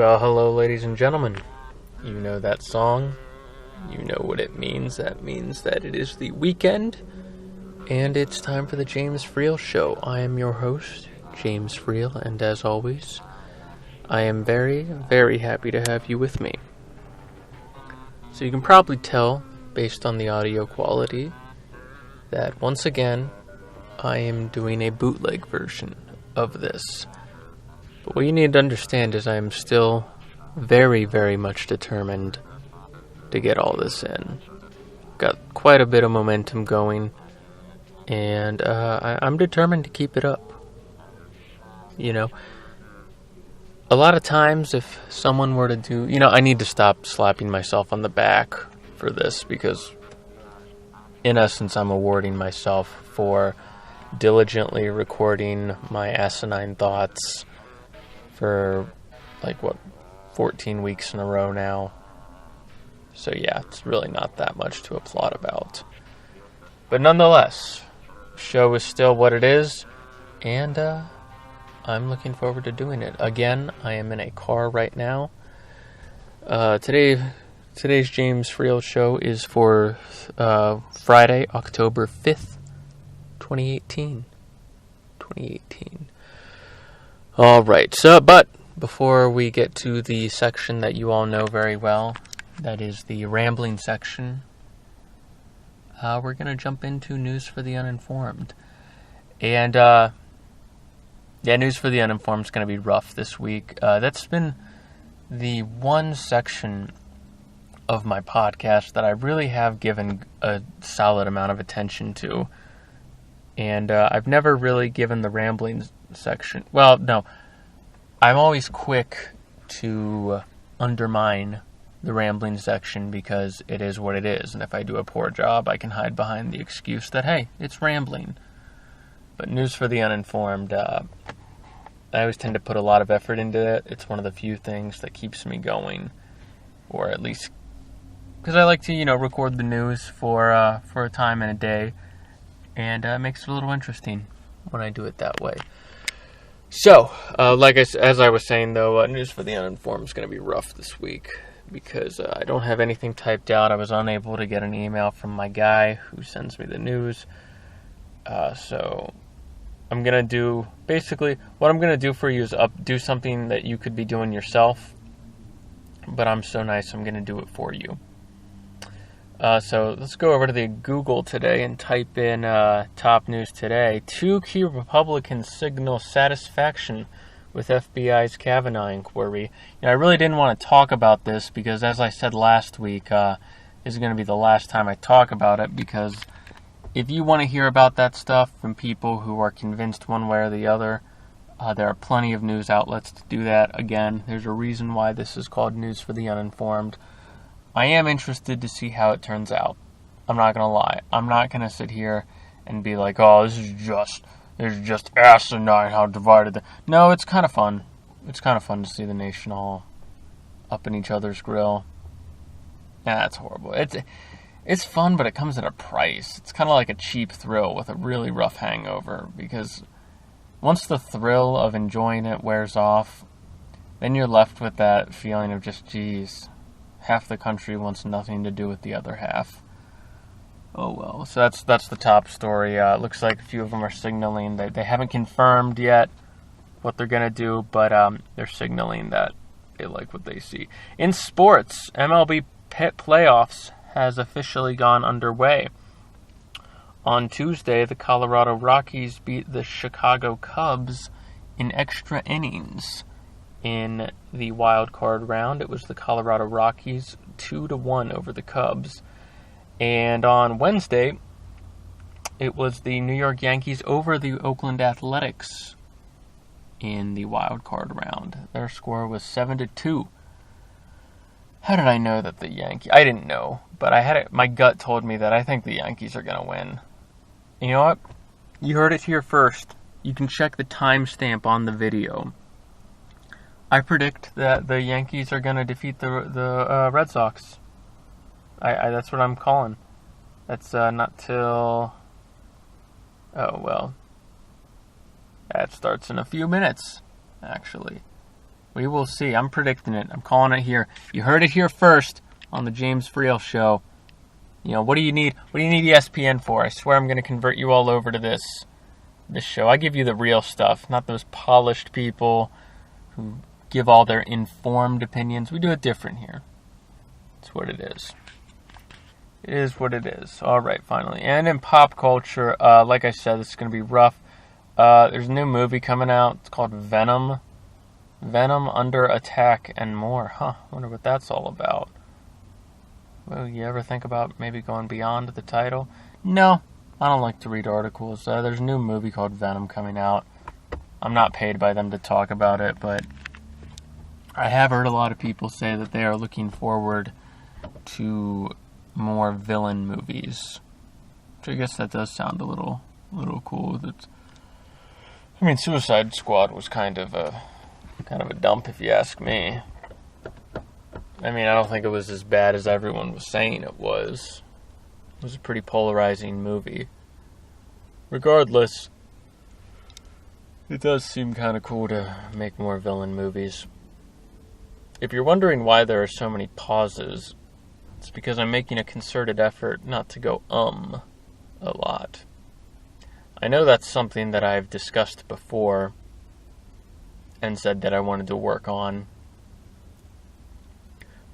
Well, hello, ladies and gentlemen. You know that song. You know what it means. That means that it is the weekend, and it's time for the James Freel Show. I am your host, James Freel, and as always, I am very, very happy to have you with me. So you can probably tell, based on the audio quality, that once again, I am doing a bootleg version of this. But what you need to understand is I am still very, very much determined to get all this in. Got quite a bit of momentum going, and I'm determined to keep it up. You know, a lot of times if someone were to do, I need to stop slapping myself on the back for this, because in essence I'm awarding myself for diligently recording my asinine thoughts for 14 weeks in a row now. So yeah, it's really not that much to applaud about. But nonetheless, the show is still what it is, and I'm looking forward to doing it. Again, I am in a car right now. Today's James Freel Show is for Friday, October 5th, 2018. Alright, but before we get to the section that you all know very well, that is the rambling section, we're going to jump into News for the Uninformed. And, News for the Uninformed is going to be rough this week. That's been the one section of my podcast that I really have given a solid amount of attention to. And I've never really given the rambling section. Well, no. I'm always quick to undermine the rambling section because it is what it is. And if I do a poor job, I can hide behind the excuse that, hey, it's rambling. But News for the Uninformed, I always tend to put a lot of effort into it. It's one of the few things that keeps me going. Or at least, because I like to, record the news for a time in a day. And it makes it a little interesting when I do it that way. So, as I was saying, though, News for the Uninformed is going to be rough this week because I don't have anything typed out. I was unable to get an email from my guy who sends me the news. So, I'm going to do, basically, what I'm going to do for you is do something that you could be doing yourself. But I'm so nice, I'm going to do it for you. So let's go over to the Google today and type in top news today. 2 key Republicans signal satisfaction with FBI's Kavanaugh inquiry. I really didn't want to talk about this because, as I said last week, this is going to be the last time I talk about it, because if you want to hear about that stuff from people who are convinced one way or the other, there are plenty of news outlets to do that. Again, there's a reason why this is called News for the Uninformed. I am interested to see how it turns out. I'm not going to lie. I'm not going to sit here and be like, oh, this is just asinine how divided. No, it's kind of fun. It's kind of fun to see the nation all up in each other's grill. Nah, that's horrible. It's fun, but it comes at a price. It's kind of like a cheap thrill with a really rough hangover, because once the thrill of enjoying it wears off, then you're left with that feeling of just, geez, half the country wants nothing to do with the other half. Oh well. So that's the top story. It looks like a few of them are signaling that they haven't confirmed yet what they're going to do, but they're signaling that they like what they see. In sports, MLB playoffs has officially gone underway. On Tuesday, the Colorado Rockies beat the Chicago Cubs in extra innings. In the wild card round, it was the Colorado Rockies 2-1 over the Cubs. And on Wednesday, it was the New York Yankees over the Oakland Athletics in the wild card round. Their score was 7-2. How did I know that the Yankees... I didn't know, but my gut told me that I think the Yankees are going to win. You know what? You heard it here first. You can check the timestamp on the video. I predict that the Yankees are going to defeat the Red Sox. That's what I'm calling. That's not till... Oh, well. That starts in a few minutes, actually. We will see. I'm predicting it. I'm calling it here. You heard it here first on the James Freel Show. What do you need? What do you need ESPN for? I swear I'm going to convert you all over to this show. I give you the real stuff, not those polished people who give all their informed opinions. We do it different here. It's what it is. It is what it is. All right, finally. And in pop culture, like I said, this is going to be rough. There's a new movie coming out. It's called Venom. Venom, Under Attack, and More. Wonder what that's all about. Well, you ever think about maybe going beyond the title? No, I don't like to read articles. There's a new movie called Venom coming out. I'm not paid by them to talk about it, but I have heard a lot of people say that they are looking forward to more villain movies. Which I guess that does sound a little cool. Suicide Squad was kind of a dump, if you ask me. I don't think it was as bad as everyone was saying it was. It was a pretty polarizing movie. Regardless, it does seem kind of cool to make more villain movies. If you're wondering why there are so many pauses, it's because I'm making a concerted effort not to go a lot. I know that's something that I've discussed before and said that I wanted to work on.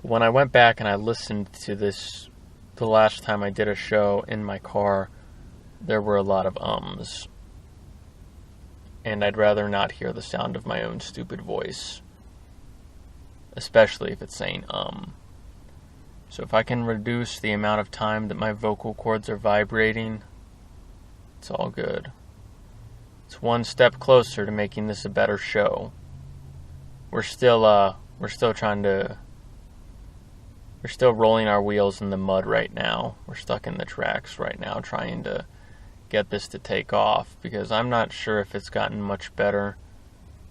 But when I went back and I listened to this the last time I did a show in my car, there were a lot of ums. And I'd rather not hear the sound of my own stupid voice. Especially if it's saying So if I can reduce the amount of time that my vocal cords are vibrating, it's all good. It's one step closer to making this a better show. We're still rolling our wheels in the mud right now. We're stuck in the tracks right now trying to get this to take off, because I'm not sure if it's gotten much better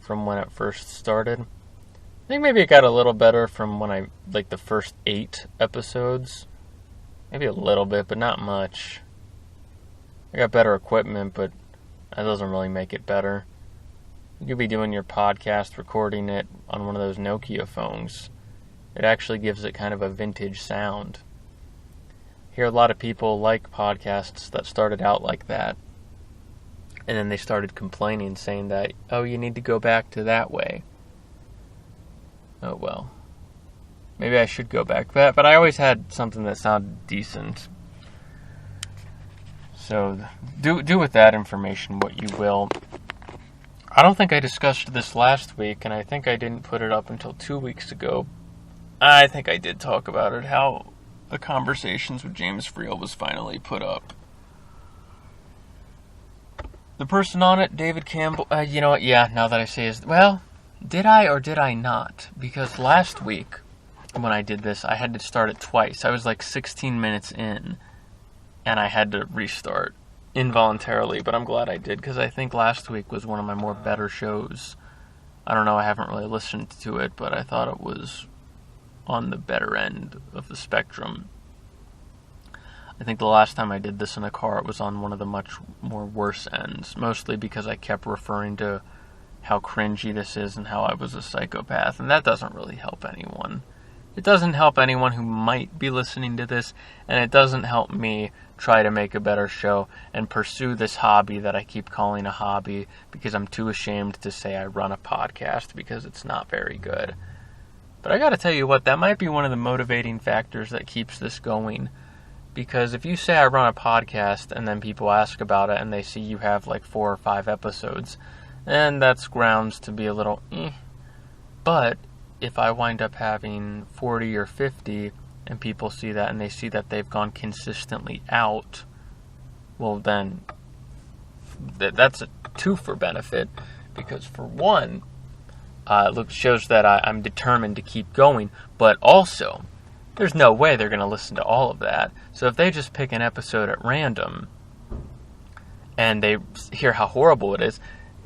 from when it first started. I think maybe it got a little better from when the first 8 episodes. Maybe a little bit, but not much. I got better equipment, but that doesn't really make it better. You could be doing your podcast, recording it on one of those Nokia phones. It actually gives it kind of a vintage sound. I hear a lot of people like podcasts that started out like that, and then they started complaining, saying that, you need to go back to that way. Oh well. Maybe I should go back to that, but I always had something that sounded decent. So, do with that information what you will. I don't think I discussed this last week, and I think I didn't put it up until 2 weeks ago. I think I did talk about it, how the Conversations with James Freel was finally put up. The person on it, David Campbell, you know what, now that I say did I or did I not? Because last week, when I did this, I had to start it twice. I was 16 minutes in, and I had to restart involuntarily, but I'm glad I did, because I think last week was one of my better shows. I don't know, I haven't really listened to it, but I thought it was on the better end of the spectrum. I think the last time I did this in a car, it was on one of the much more worse ends, mostly because I kept referring to how cringy this is and how I was a psychopath, and that doesn't really help anyone. It doesn't help anyone who might be listening to this, and it doesn't help me try to make a better show and pursue this hobby that I keep calling a hobby, because I'm too ashamed to say I run a podcast, because it's not very good. But I gotta tell you what, that might be one of the motivating factors that keeps this going. Because if you say I run a podcast and then people ask about it and they see you have 4 or 5 episodes, then that's grounds to be a little But if I wind up having 40 or 50 and people see that and they see that they've gone consistently out, well then that's a 2 for benefit. Because for one, it shows that I'm determined to keep going, but also there's no way they're going to listen to all of that. So if they just pick an episode at random and they hear how horrible it is,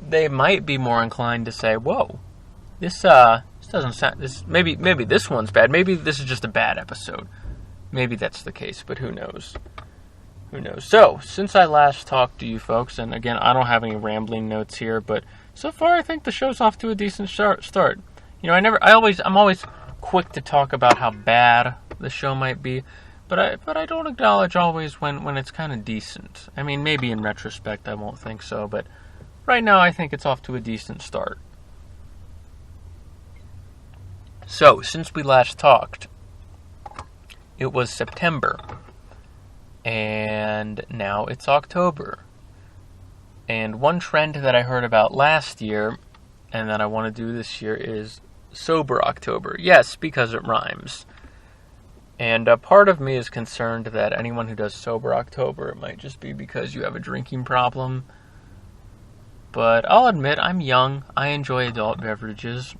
they might be more inclined to say, whoa, this doesn't sound, maybe this one's bad. Maybe this is just a bad episode. Maybe that's the case, but who knows? Who knows? So, since I last talked to you folks, and again, I don't have any rambling notes here, but so far I think the show's off to a decent start. I'm always quick to talk about how bad the show might be, but I don't acknowledge always when it's kind of decent. I mean, maybe in retrospect I won't think so, but right now I think it's off to a decent start. So, since we last talked, it was September, and now it's October. And one trend that I heard about last year, and that I want to do this year, is Sober October. Yes, because it rhymes. And part of me is concerned that anyone who does Sober October, it might just be because you have a drinking problem. But I'll admit, I'm young. I enjoy adult beverages.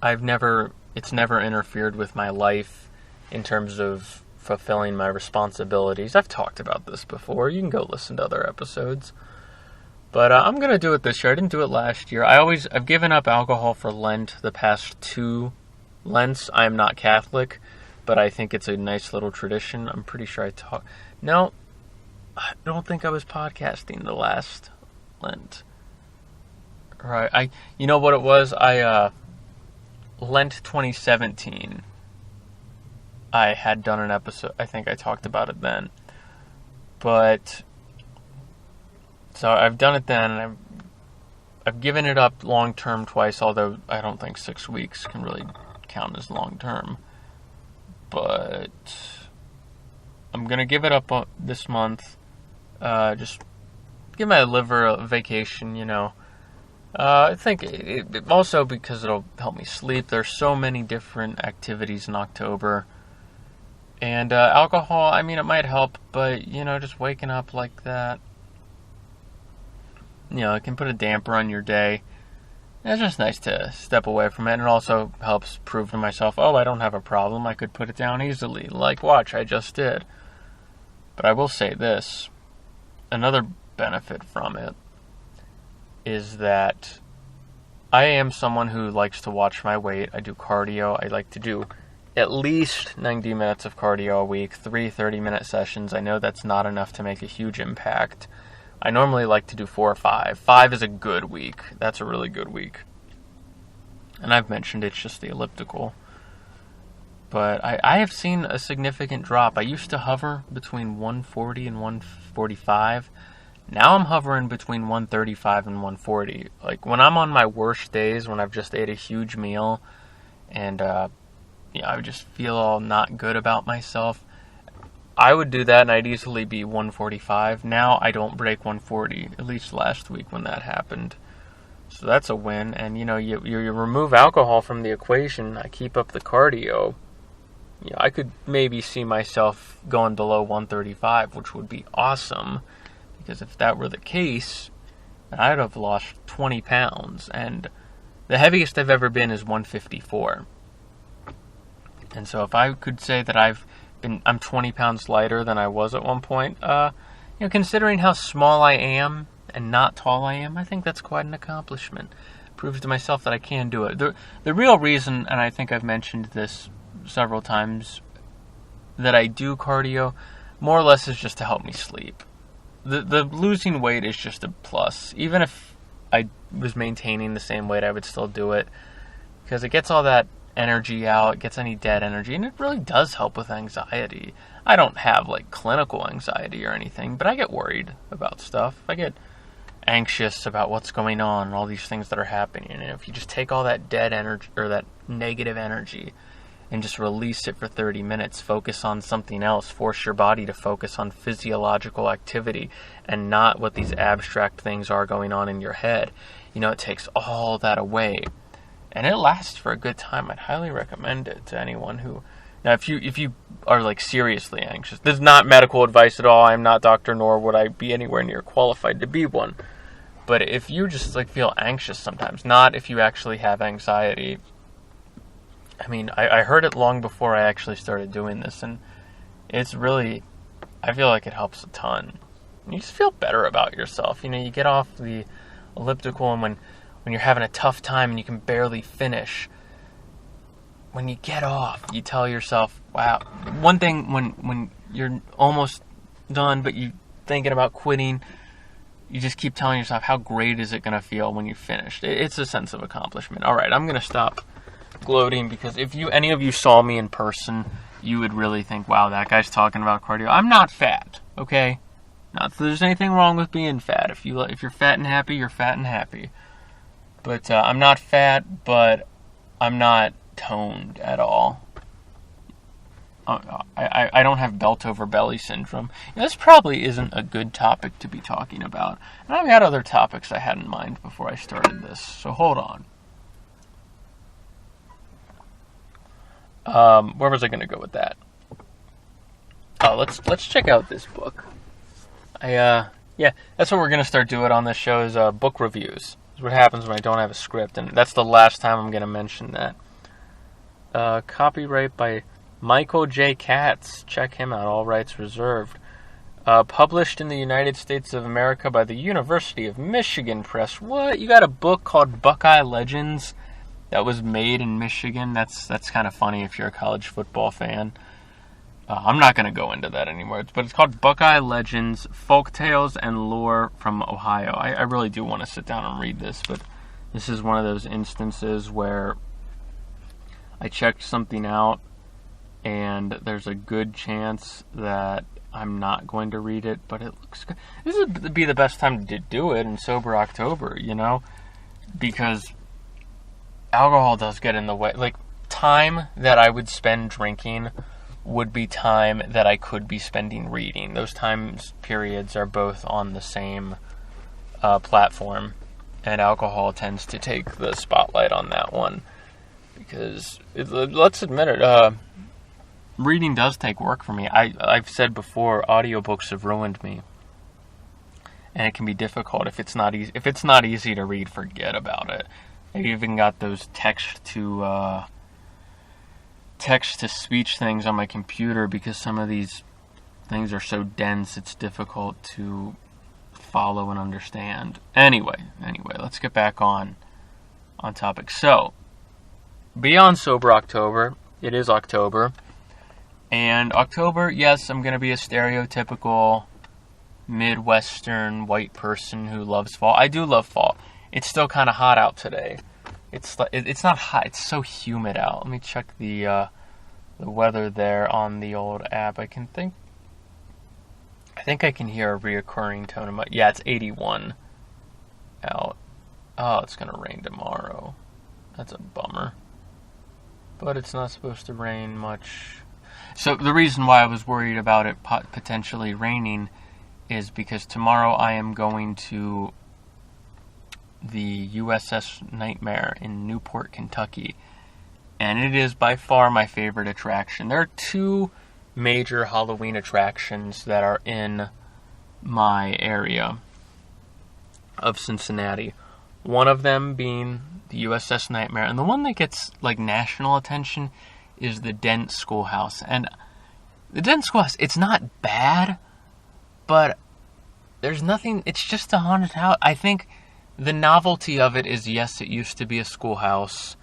It's never interfered with my life in terms of fulfilling my responsibilities. I've talked about this before. You can go listen to other episodes. But I'm going to do it this year. I didn't do it last year. I've given up alcohol for Lent the past 2 Lents. I am not Catholic, but I think it's a nice little tradition. I'm pretty sure No, I don't think I was podcasting the last Lent. Right. You know what it was? Lent 2017. I had done an episode. I think I talked about it then. But so I've done it then, and I've given it up long term twice, although I don't think 6 weeks can really count as long term. But I'm gonna give it up this month. Just give my liver a vacation, I think it also because it'll help me sleep. There's so many different activities in October. And alcohol, I mean, it might help, but, just waking up like that, it can put a damper on your day. It's just nice to step away from it, and it also helps prove to myself, I don't have a problem. I could put it down easily. Like, watch, I just did. But I will say this. Another benefit from it is that I am someone who likes to watch my weight. I do cardio. I like to do at least 90 minutes of cardio a week, 3 30-minute sessions. I know that's not enough to make a huge impact. I normally like to do 4 or 5. 5 is a good week. That's a really good week. And I've mentioned it's just the elliptical. But I have seen a significant drop. I used to hover between 140 and 145. Now I'm hovering between 135 and 140. Like, when I'm on my worst days, when I've just ate a huge meal, and I just feel all not good about myself, I would do that and I'd easily be 145. Now I don't break 140, at least last week when that happened. So that's a win. And, you remove alcohol from the equation, I keep up the cardio. I could maybe see myself going below 135, which would be awesome. Because if that were the case, I'd have lost 20 pounds. And the heaviest I've ever been is 154. And so if I could say that I'm 20 pounds lighter than I was at one point, considering how small I am and not tall I am, I think that's quite an accomplishment. It proves to myself that I can do it. The real reason, and I think I've mentioned this several times, that I do cardio, more or less is just to help me sleep. The losing weight is just a plus. Even if I was maintaining the same weight, I would still do it, because it gets all that energy out, it gets any dead energy, and it really does help with anxiety. I don't have clinical anxiety or anything, but I get worried about stuff. I get anxious about what's going on and all these things that are happening. And if you just take all that dead energy or that negative energy and just release it for 30 minutes, focus on something else, force your body to focus on physiological activity and not what these abstract things are going on in your head, it takes all that away. And it lasts for a good time. I'd highly recommend it to anyone who... Now, if you are seriously anxious, this is not medical advice at all. I'm not doctor, nor would I be anywhere near qualified to be one. But if you just feel anxious sometimes, not if you actually have anxiety. I mean, I heard it long before I actually started doing this, and it's really, I feel like it helps a ton. You just feel better about yourself. You get off the elliptical, and when you're having a tough time and you can barely finish, when you get off, you tell yourself, wow. One thing, when you're almost done but you're thinking about quitting, you just keep telling yourself, how great is it going to feel when you finished? It's a sense of accomplishment. All right, I'm going to stop gloating, because if any of you saw me in person, you would really think, wow, that guy's talking about cardio. I'm not fat, okay? Not that there's anything wrong with being fat. If you're fat and happy, you're fat and happy. But I'm not fat, but I'm not toned at all. I don't have belt over belly syndrome. This probably isn't a good topic to be talking about. And I've got other topics I had in mind before I started this, so hold on. Where was I going to go with that? Oh, let's check out this book. Yeah, that's what we're going to start doing on this show, is book reviews. That's what happens when I don't have a script, and that's the last time I'm going to mention that. Copyright by Michael J. Katz. Check him out, all rights reserved. Published in the United States of America by the University of Michigan Press. What? You got a book called Buckeye Legends that was made in Michigan? That's kind of funny if you're a college football fan. I'm not going to go into that anymore, but it's called Buckeye Legends, Folktales and Lore from Ohio. I really do want to sit down and read this, but this is one of those instances where I checked something out, and there's a good chance that I'm not going to read it, but it looks good. This would be the best time to do it in Sober October, because alcohol does get in the way. Like, time that I would spend drinking would be time that I could be spending reading. Those times periods are both on the same platform, and alcohol tends to take the spotlight on that one, because let's admit it, reading does take work for me. I've said before, audiobooks have ruined me, and it can be difficult if it's not easy. If it's not easy to read, forget about it. I've even got those text to speech things on my computer, because some of these things are so dense it's difficult to follow and understand. Anyway, let's get back on topic. So, beyond Sober October, it is October. And October, yes, I'm going to be a stereotypical Midwestern white person who loves fall. I do love fall. It's still kind of hot out today. It's not hot. It's so humid out. Let me check the weather there on the old app. I think I can hear a reoccurring tone in my... Yeah, it's 81 out. Oh, it's going to rain tomorrow. That's a bummer. But it's not supposed to rain much. So the reason why I was worried about it potentially raining is because tomorrow I am going to the USS Nightmare in Newport, Kentucky. And it is by far my favorite attraction. There are two major Halloween attractions that are in my area of Cincinnati. One of them being the USS Nightmare, and the one that gets like national attention is the Dent Schoolhouse. And the Dent Schoolhouse, it's not bad, but there's nothing, it's just a haunted house. I think the novelty of it is, yes, it used to be a schoolhouse,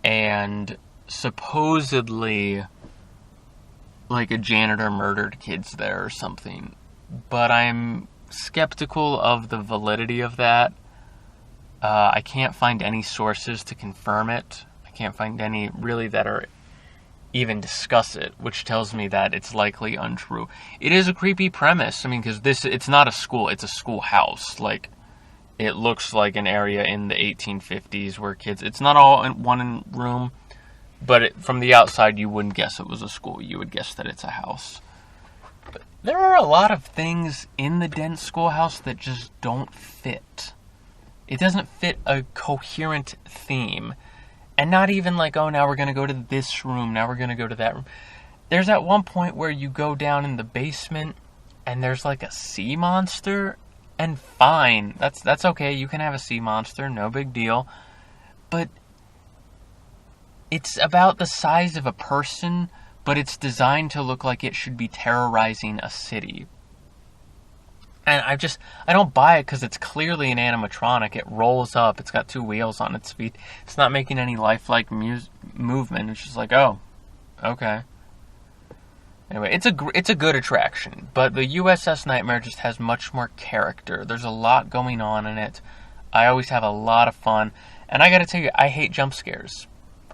and supposedly like a janitor murdered kids there or something. But I'm skeptical of the validity of that. I can't find any sources to confirm it. I can't find any really that are even discuss it, which tells me that it's likely untrue. It is a creepy premise. I mean, because it's not a school, it's a schoolhouse. Like, it looks like an area in the 1850s where kids... It's not all in one room, but from the outside, you wouldn't guess it was a school. You would guess that it's a house. But there are a lot of things in the Dent Schoolhouse that just don't fit. It doesn't fit a coherent theme. And not even like, oh, now we're going to go to this room, now we're going to go to that room. There's at one point where you go down in the basement, and there's like a sea monster, and fine, that's okay, you can have a sea monster, no big deal. But it's about the size of a person, but it's designed to look like it should be terrorizing a city. And I don't buy it because it's clearly an animatronic. It rolls up. It's got two wheels on its feet. It's not making any lifelike movement. It's just like, oh, okay. Anyway, it's a good attraction, but the USS Nightmare just has much more character. There's a lot going on in it. I always have a lot of fun, and I gotta tell you, I hate jump scares.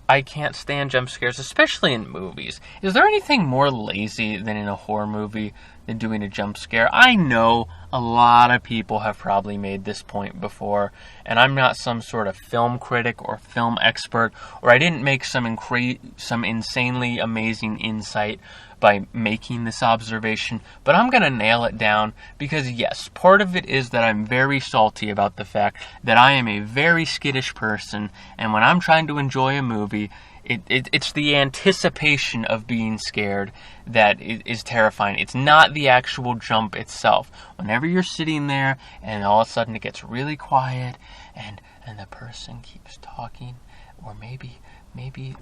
I can't stand jump scares, especially in movies. Is there anything more lazy than in a horror movie than doing a jump scare? I know a lot of people have probably made this point before, and I'm not some sort of film critic or film expert, or I didn't make some insanely amazing insight by making this observation, but I'm going to nail it down because, yes, part of it is that I'm very salty about the fact that I am a very skittish person, and when I'm trying to enjoy a movie, it's the anticipation of being scared that is terrifying. It's not the actual jump itself. Whenever you're sitting there and all of a sudden it gets really quiet and the person keeps talking, or maybe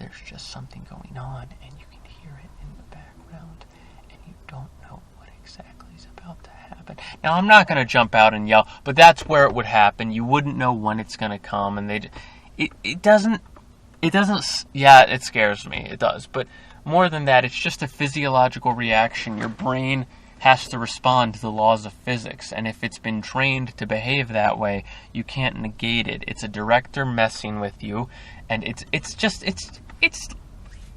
there's just something going on and you can hear it in the background and you don't know what exactly is about to happen. Now, I'm not going to jump out and yell, but that's where it would happen. You wouldn't know when it's going to come, and it doesn't, yeah, it scares me, it does, but more than that, it's just a physiological reaction. Your brain has to respond to the laws of physics, and if it's been trained to behave that way, you can't negate it. It's a director messing with you, and it's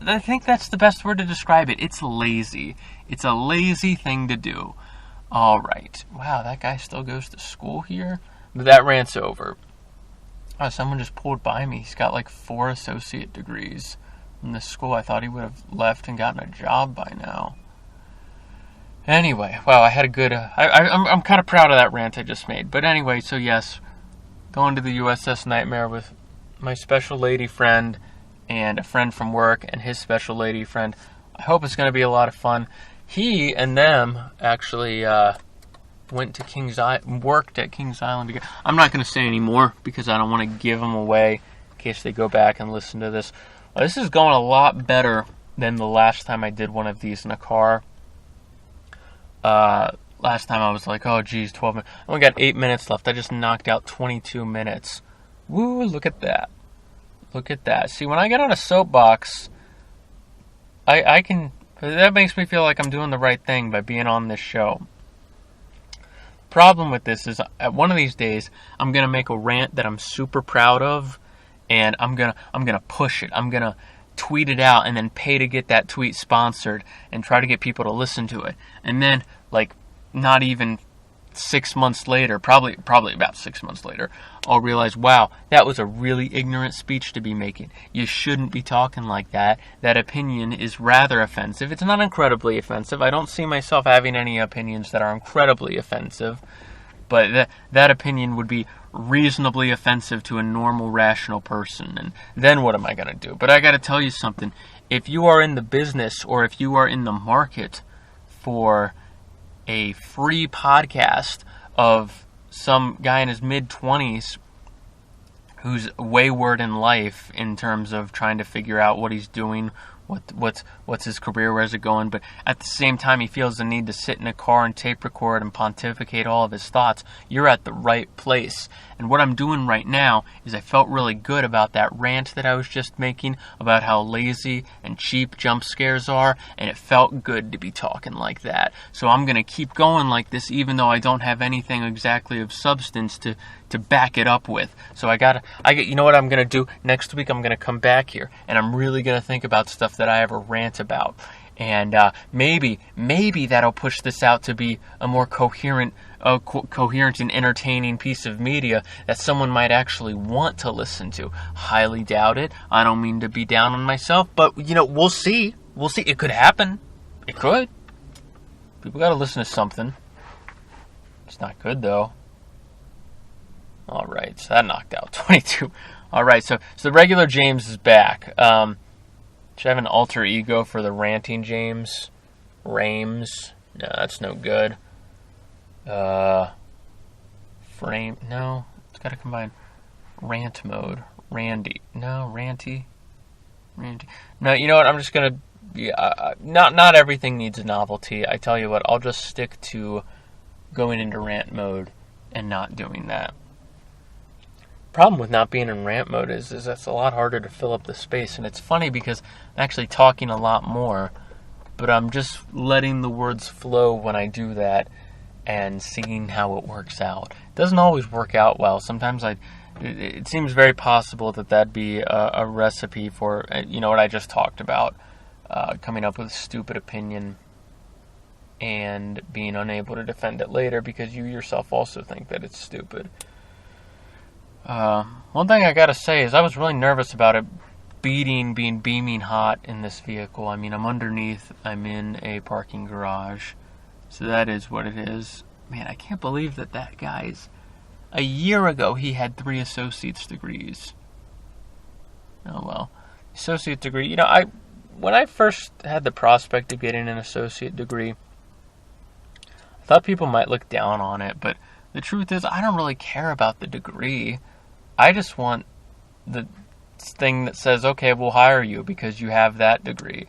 I think that's the best word to describe it. It's lazy. It's a lazy thing to do. Alright. Wow, that guy still goes to school here? But that rant's over. Oh, someone just pulled by me. He's got like 4 associate degrees in this school. I thought he would have left and gotten a job by now. Anyway, wow, I had a good... I'm kind of proud of that rant I just made. But anyway, so yes, going to the USS Nightmare with my special lady friend and a friend from work and his special lady friend. I hope it's going to be a lot of fun. He and them actually went to worked at Kings Island together. I'm not going to say any more because I don't want to give them away in case they go back and listen to this. This is going a lot better than the last time I did one of these in a car. Last time I was like, oh geez, 12 minutes. I only got 8 minutes left. I just knocked out 22 minutes. Woo, look at that. Look at that. See, when I get on a soapbox, I can... That makes me feel like I'm doing the right thing by being on this show. Problem with this is, at one of these days, I'm going to make a rant that I'm super proud of, and I'm gonna push it. I'm going to tweet it out and then pay to get that tweet sponsored and try to get people to listen to it. And then, like, not even 6 months later, probably about 6 months later, I'll realize, wow, that was a really ignorant speech to be making. You shouldn't be talking like that. That opinion is rather offensive. It's not incredibly offensive. I don't see myself having any opinions that are incredibly offensive, but that opinion would be reasonably offensive to a normal, rational person. And then what am I going to do? But I got to tell you something. If you are in the business or if you are in the market for a free podcast of some guy in his mid-20s who's wayward in life in terms of trying to figure out what he's doing, what's his career, where's it going, but at the same time he feels the need to sit in a car and tape record and pontificate all of his thoughts, you're at the right place. And what I'm doing right now is I felt really good about that rant that I was just making about how lazy and cheap jump scares are, and it felt good to be talking like that. So I'm going to keep going like this even though I don't have anything exactly of substance to back it up with. So you know what I'm going to do? Next week I'm going to come back here and I'm really going to think about stuff that I have a rant about. And maybe that'll push this out to be a more coherent and entertaining piece of media that someone might actually want to listen to. Highly doubt it. I don't mean to be down on myself, but, we'll see. We'll see. It could happen. It could. People got to listen to something. It's not good, though. All right, so that knocked out 22. All right, so the regular James is back. Should I have an alter ego for the ranting James? Rames? No, that's no good. Frame? No, it's got to combine. Rant mode. Randy? No, ranty? Randy? No, you know what? I'm just gonna. Yeah, not everything needs a novelty. I tell you what, I'll just stick to going into rant mode and not doing that. Problem with not being in rant mode is that's a lot harder to fill up the space, and it's funny because I'm actually talking a lot more, but I'm just letting the words flow when I do that and seeing how it works out. It doesn't always work out well. Sometimes it seems very possible that that'd be a recipe for, what I just talked about, coming up with a stupid opinion and being unable to defend it later because you yourself also think that it's stupid. One thing I gotta say is I was really nervous about it being beaming hot in this vehicle. I mean, I'm underneath, I'm in a parking garage, so that is what it is. Man, I can't believe that guy's, a year ago he had 3 associate's degrees. Oh well, associate degree, when I first had the prospect of getting an associate degree, I thought people might look down on it, but the truth is I don't really care about the degree. I just want the thing that says, okay, we'll hire you because you have that degree.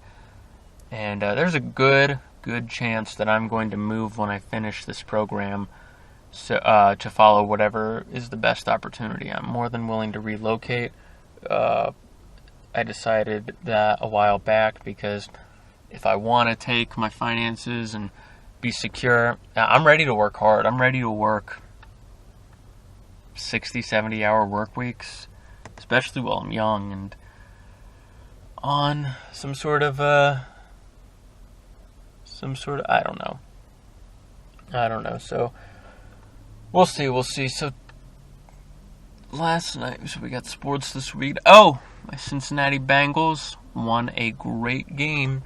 And there's a good chance that I'm going to move when I finish this program to follow whatever is the best opportunity. I'm more than willing to relocate. I decided that a while back because if I want to take my finances and be secure, I'm ready to work hard. I'm ready to work 60, 70-hour work weeks, especially while I'm young and on some sort of, I don't know. So we'll see. So last night, so we got sports this week. Oh, my Cincinnati Bengals won a great game.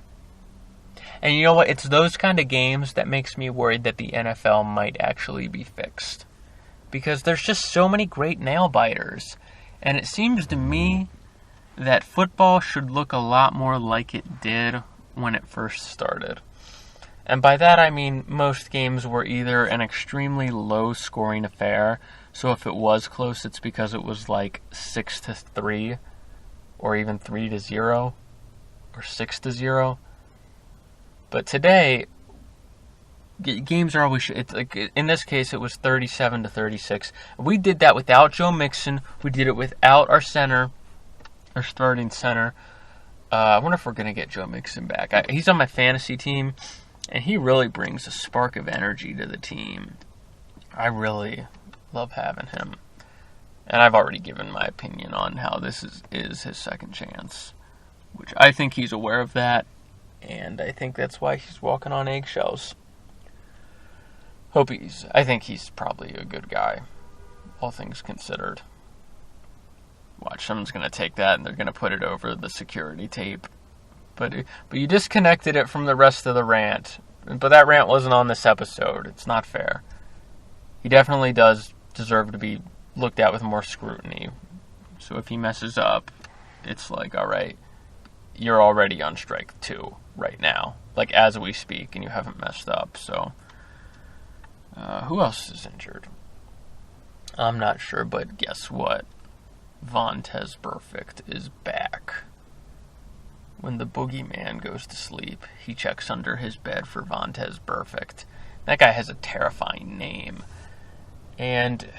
And you know what? It's those kind of games that makes me worried that the NFL might actually be fixed. Because there's just so many great nail-biters. And it seems to me that football should look a lot more like it did when it first started. And by that I mean most games were either an extremely low-scoring affair. So if it was close, it's because it was like 6-3, or even 3-0, or 6-0. But today, games are always, it's like in this case it was 37-36. We did that without Joe Mixon. We did it without our starting center. I wonder if we're gonna get Joe Mixon back. He's on my fantasy team, and he really brings a spark of energy to the team. I really love having him, and I've already given my opinion on how this is his second chance, which I think he's aware of that. And I think that's why he's walking on eggshells. I think he's probably a good guy, all things considered. Watch, someone's going to take that and they're going to put it over the security tape. But you disconnected it from the rest of the rant. But that rant wasn't on this episode. It's not fair. He definitely does deserve to be looked at with more scrutiny. So if he messes up, it's like, alright, you're already on strike 2 right now, like as we speak, and you haven't messed up. So who else is injured? I'm not sure, but guess what? Vontaze Burfict is back. When the boogeyman goes to sleep, he checks under his bed for Vontaze Burfict. That guy has a terrifying name. And,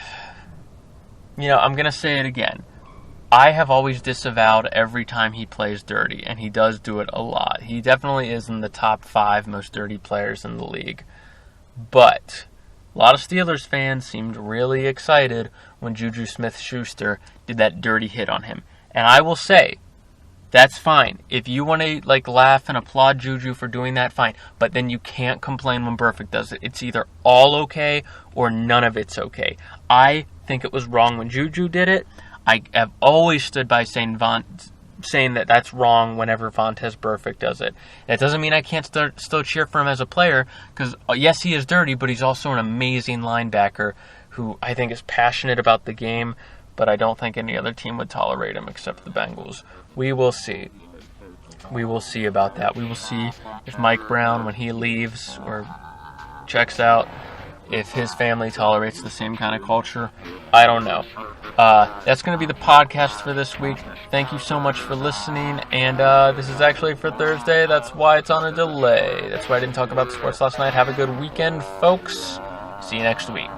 I'm going to say it again. I have always disavowed every time he plays dirty, and he does do it a lot. He definitely is in the top 5 most dirty players in the league. But a lot of Steelers fans seemed really excited when Juju Smith-Schuster did that dirty hit on him. And I will say, that's fine. If you want to laugh and applaud Juju for doing that, fine. But then you can't complain when Burfict does it. It's either all okay or none of it's okay. I think it was wrong when Juju did it. I have always stood by saying that that's wrong whenever Vontaze Burfict does it. That doesn't mean I can't still cheer for him as a player, because yes, he is dirty, but he's also an amazing linebacker who I think is passionate about the game, but I don't think any other team would tolerate him except the Bengals. We will see. We will see about that. We will see if Mike Brown, when he leaves or checks out, if his family tolerates the same kind of culture. I don't know. That's going to be the podcast for this week. Thank you so much for listening. And this is actually for Thursday. That's why it's on a delay. That's why I didn't talk about the sports last night. Have a good weekend, folks. See you next week.